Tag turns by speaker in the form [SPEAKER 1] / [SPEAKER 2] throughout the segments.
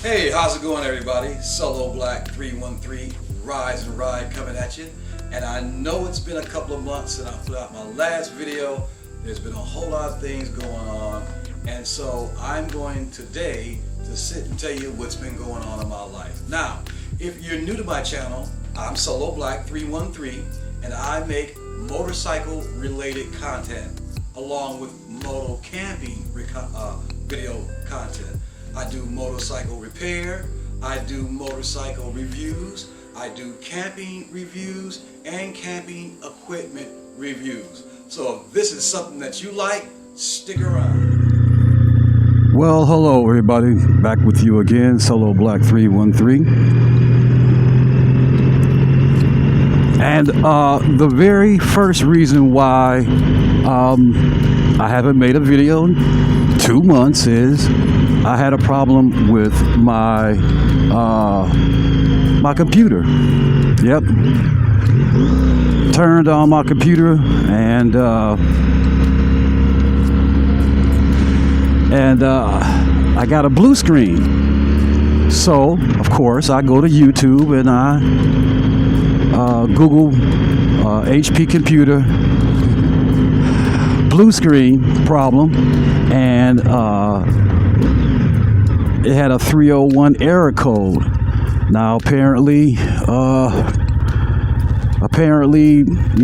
[SPEAKER 1] Hey, how's it going, everybody? Solo Black 313, Rise and Ride coming at you. And I know it's been a couple of months since I put out my last video. There's been a whole lot of things going on. And so I'm going today to sit and tell you what's been going on in my life. Now, if you're new to my channel, I'm Solo Black 313, and I make motorcycle related content along with moto camping video content. I do motorcycle repair, I do motorcycle reviews, I do camping reviews and camping equipment reviews. So if this is something that you like, stick around.
[SPEAKER 2] Well, hello everybody, back with you again, Solo Black 313. And the very first reason why I haven't made a video in 2 months is I had a problem with my my computer. Yep. Turned on my computer and I got a blue screen. So, of course, I go to YouTube and I Google HP computer blue screen problem, and it had a 301 error code. Now apparently, you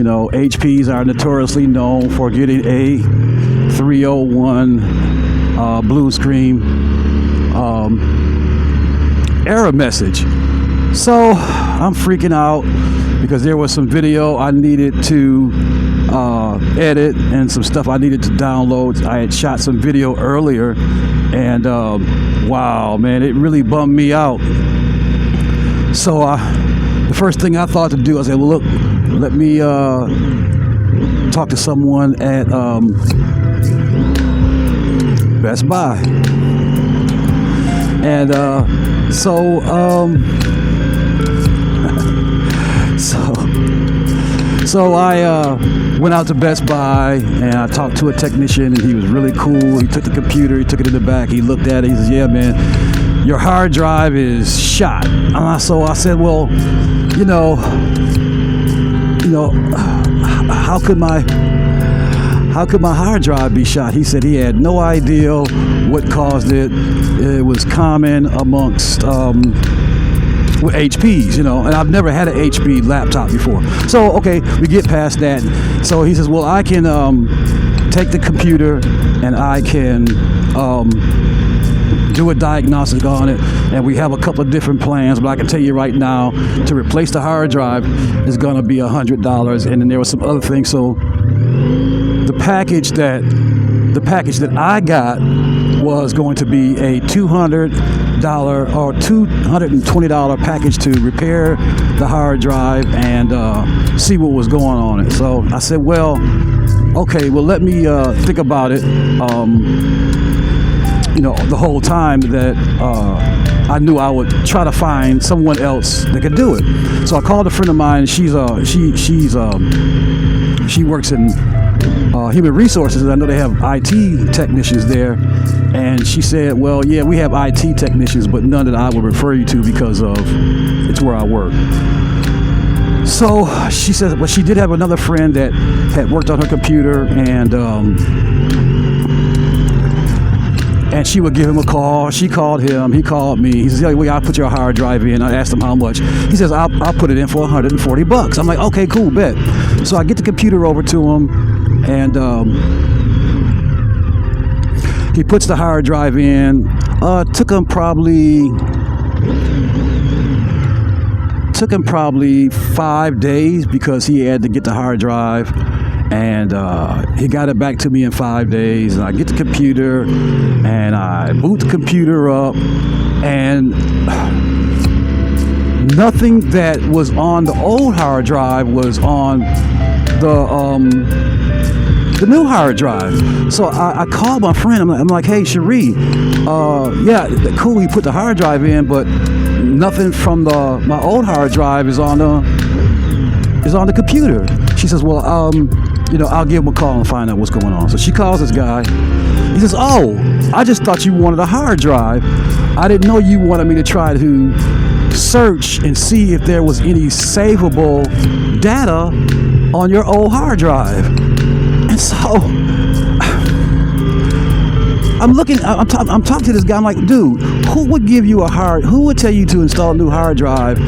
[SPEAKER 2] know, HPs are notoriously known for getting a 301 blue screen error message. So I'm freaking out because there was some video I needed to edit and some stuff I needed to download. I had shot some video earlier, and wow, man, it really bummed me out. So the first thing I thought to do, I said, well, look, let me talk to someone at Best Buy. And so I went out to Best Buy and I talked to a technician, and he was really cool. He took the computer, he took it in the back, he looked at it, he says, yeah, man, your hard drive is shot. So I said, well, you know, how could my hard drive be shot? He said he had no idea what caused it. It was common amongst with HPs, you know, and I've never had an HP laptop before. So, okay, we get past that. So he says, well, I can take the computer and I can do a diagnostic on it, and we have a couple of different plans, but I can tell you right now, to replace the hard drive is going to be $100, and then there was some other things. So the package that I got was going to be a $200 or $220 package to repair the hard drive and see what was going on it. So I said, well, okay, well, let me think about it. You know, the whole time that I knew I would try to find someone else that could do it. So I called a friend of mine. She works in human resources. I know they have IT technicians there, and she said, well, yeah, we have IT technicians, but none that I would refer you to because of it's where I work. So she said, well, she did have another friend that had worked on her computer, and she would give him a call. She called him, he called me. He says, yeah, well, I'll put your hard drive in. I asked him how much. He says, I'll put it in for $140. I'm like, okay, cool, bet. So I get the computer over to him, and he puts the hard drive in. Took him probably 5 days because he had to get the hard drive, and he got it back to me in 5 days. And I get the computer and I boot the computer up, and nothing that was on the old hard drive was on the new hard drive. So I called my friend. I'm like, hey, Cherie, yeah, cool, he put the hard drive in, but nothing from my old hard drive is on the computer. She says, well, you know, I'll give him a call and find out what's going on. So she calls this guy. He says, oh, I just thought you wanted a hard drive. I didn't know you wanted me to try to search and see if there was any savable data on your old hard drive. And so I'm talking to this guy. I'm like, dude, who would tell you to install a new hard drive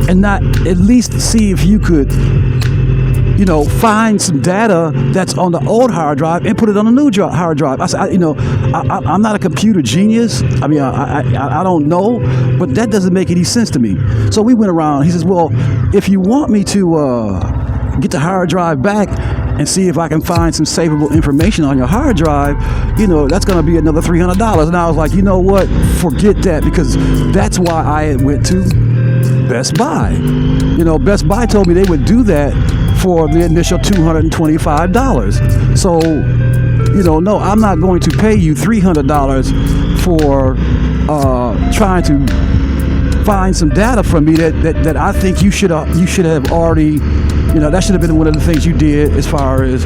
[SPEAKER 2] and not at least see if you could, find some data that's on the old hard drive and put it on a new hard drive? I said, I'm not a computer genius. I mean, I don't know, but that doesn't make any sense to me. So we went around. He says, well, if you want me to get the hard drive back and see if I can find some savable information on your hard drive, that's going to be another $300. And I was like, you know what? Forget that, because that's why I went to Best Buy. Best Buy told me they would do that for the initial $225. So, no, I'm not going to pay you $300 for trying to find some data from me that I think you should have already. That should have been one of the things you did as far as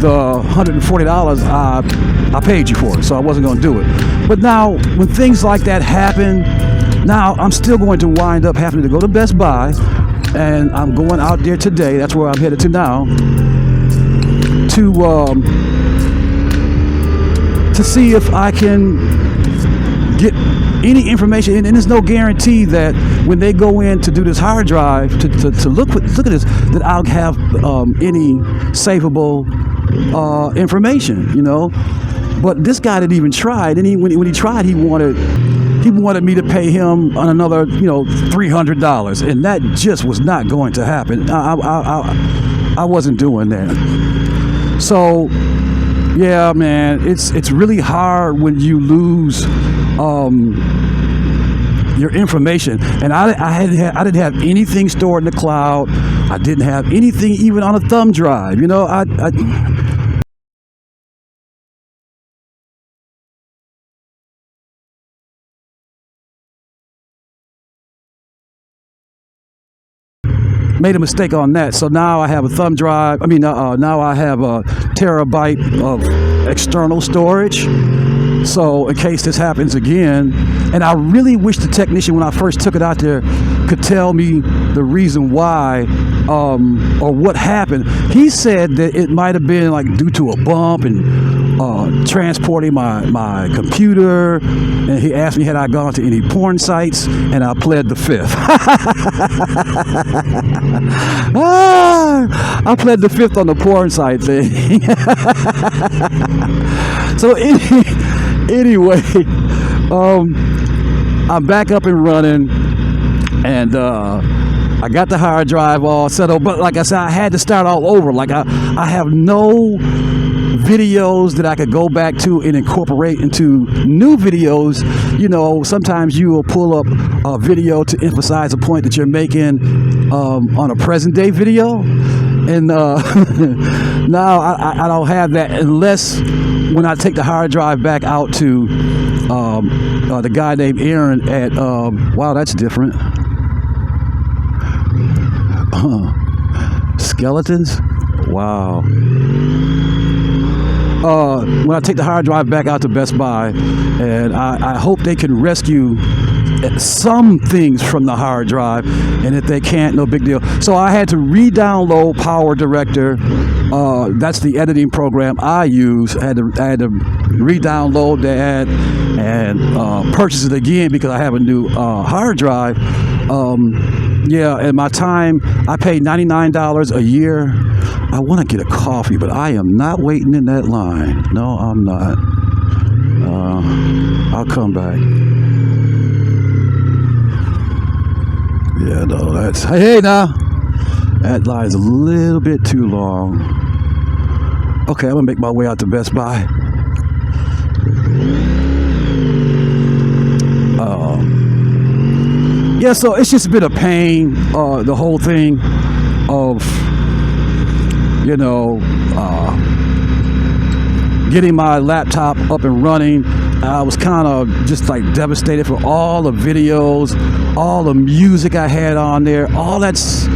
[SPEAKER 2] the $140 I paid you for it. So I wasn't going to do it. But now, when things like that happen, now I'm still going to wind up having to go to Best Buy, and I'm going out there today. That's where I'm headed to now, to see if I can get any information, and there's no guarantee that when they go in to do this hard drive to look at this, that I'll have any savable information, But this guy didn't even try, and when he tried, he wanted me to pay him another $300, and that just was not going to happen. I wasn't doing that. So yeah, man, it's really hard when you lose your information. And I didn't have anything stored in the cloud. I didn't have anything even on a thumb drive. Made a mistake on that. So now I have a thumb drive. Now I have a terabyte of external storage. So in case this happens again, and I really wish the technician, when I first took it out there, could tell me the reason why or what happened. He said that it might have been like due to a bump and transporting my computer, and he asked me had I gone to any porn sites, and I pled the fifth. I pled the fifth on the porn site thing. So anyway, I'm back up and running, and I got the hard drive all settled. But like I said, I had to start all over. Like I have no videos that I could go back to and incorporate into new videos. Sometimes you will pull up a video to emphasize a point that you're making on a present day video, and now I don't have that unless when I take the hard drive back out to the guy named Aaron at wow, that's different. Skeletons? Wow. When I take the hard drive back out to Best Buy, and I hope they can rescue some things from the hard drive, and if they can't, no big deal. So I had to re-download PowerDirector. That's the editing program I use. I had to re-download that and purchase it again because I have a new hard drive. Yeah, and my time, I pay $99 a year. I want to get a coffee, but I am not waiting in that line. No, I'm not. I'll come back. Yeah, no, that's... Hey, now! That line's a little bit too long. Okay, I'm going to make my way out to Best Buy. Yeah, so it's just been a pain, the whole thing of, getting my laptop up and running. I was kind of just like devastated for all the videos, all the music I had on there. All that's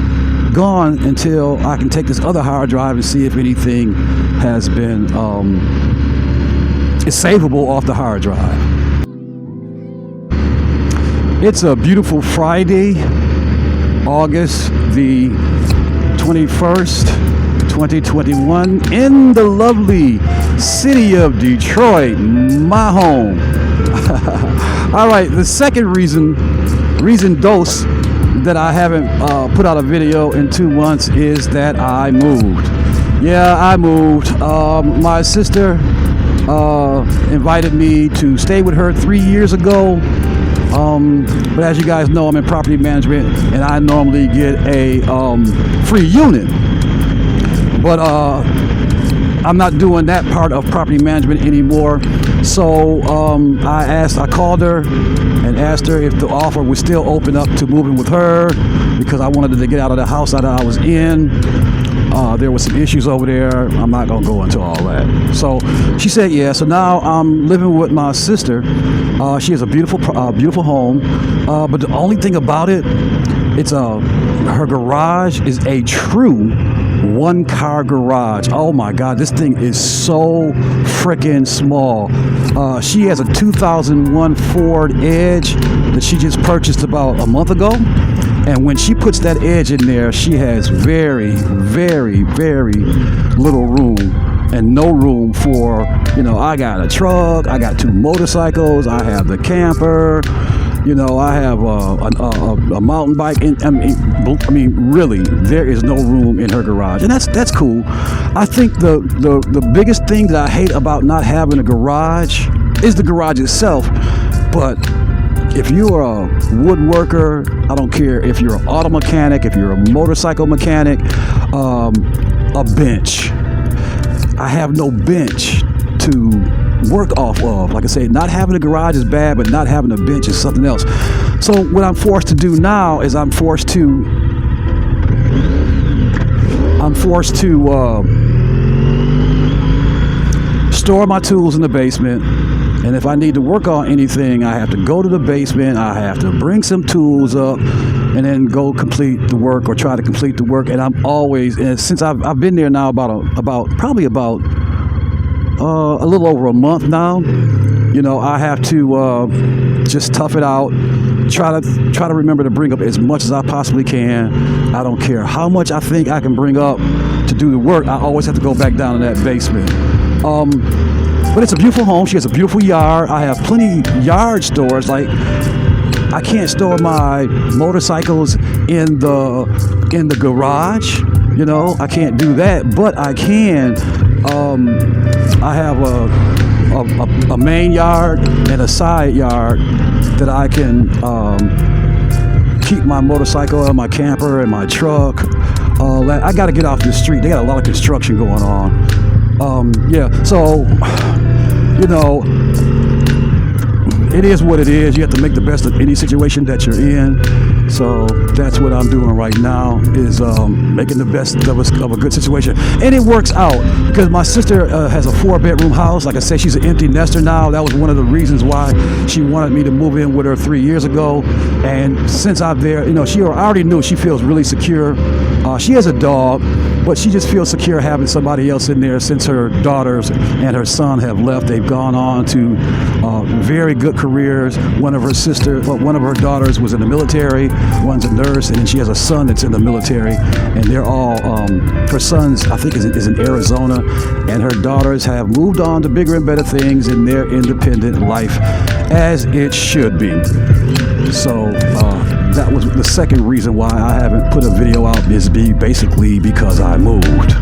[SPEAKER 2] gone until I can take this other hard drive and see if anything has been is savable off the hard drive. It's a beautiful Friday, August the 21st, 2021, in the lovely city of Detroit, my home. All right, the second reason dose that I haven't put out a video in 2 months is that I moved. Yeah, I moved. My sister invited me to stay with her 3 years ago. But as you guys know, I'm in property management and I normally get a free unit. But I'm not doing that part of property management anymore. So I called her and asked her if the offer was still open up to moving with her, because I wanted to get out of the house that I was in. There were some issues over there. I'm not going to go into all that. So she said yeah. So now I'm living with my sister. She has a beautiful home. But the only thing about it, it's her garage is a true one-car garage. Oh my God, this thing is so freaking small. She has a 2001 Ford Edge that she just purchased about a month ago. And when she puts that Edge in there, she has very, very, very little room, and no room for, I got a truck, I got 2 motorcycles, I have the camper, I have a mountain bike. And I mean, really, there is no room in her garage, and that's cool. I think the biggest thing that I hate about not having a garage is the garage itself. But if you are a woodworker, I don't care if you're an auto mechanic, if you're a motorcycle mechanic, a bench. I have no bench to work off of. Like I say, not having a garage is bad, but not having a bench is something else. So what I'm forced to do now is I'm forced to store my tools in the basement. And if I need to work on anything, I have to go to the basement. I have to bring some tools up and then go complete the work, or try to complete the work. And I'm always, and since I've been there now probably about a little over a month now, I have to just tough it out. Try to remember to bring up as much as I possibly can. I don't care how much I think I can bring up to do the work. I always have to go back down to that basement. But it's a beautiful home. She has a beautiful yard. I have plenty yard stores. Like, I can't store my motorcycles in the garage. I can't do that. But I can. I have a main yard and a side yard that I can keep my motorcycle and my camper and my truck. I got to get off the street. They got a lot of construction going on. Yeah, so, it is what it is. You have to make the best of any situation that you're in. So that's what I'm doing right now, is making the best of a good situation. And it works out, because my sister has a 4-bedroom house. Like I said, she's an empty nester now. That was one of the reasons why she wanted me to move in with her 3 years ago. And since I'm there, she already knew she feels really secure. She has a dog, but she just feels secure having somebody else in there, since her daughters and her son have left. They've gone on to very good careers. One of her daughters was in the military. One's a nurse, and then she has a son that's in the military. And they're all, her son's, I think, is in Arizona, and her daughters have moved on to bigger and better things in their independent life, as it should be. So that was the second reason why I haven't put a video out, is basically because I moved.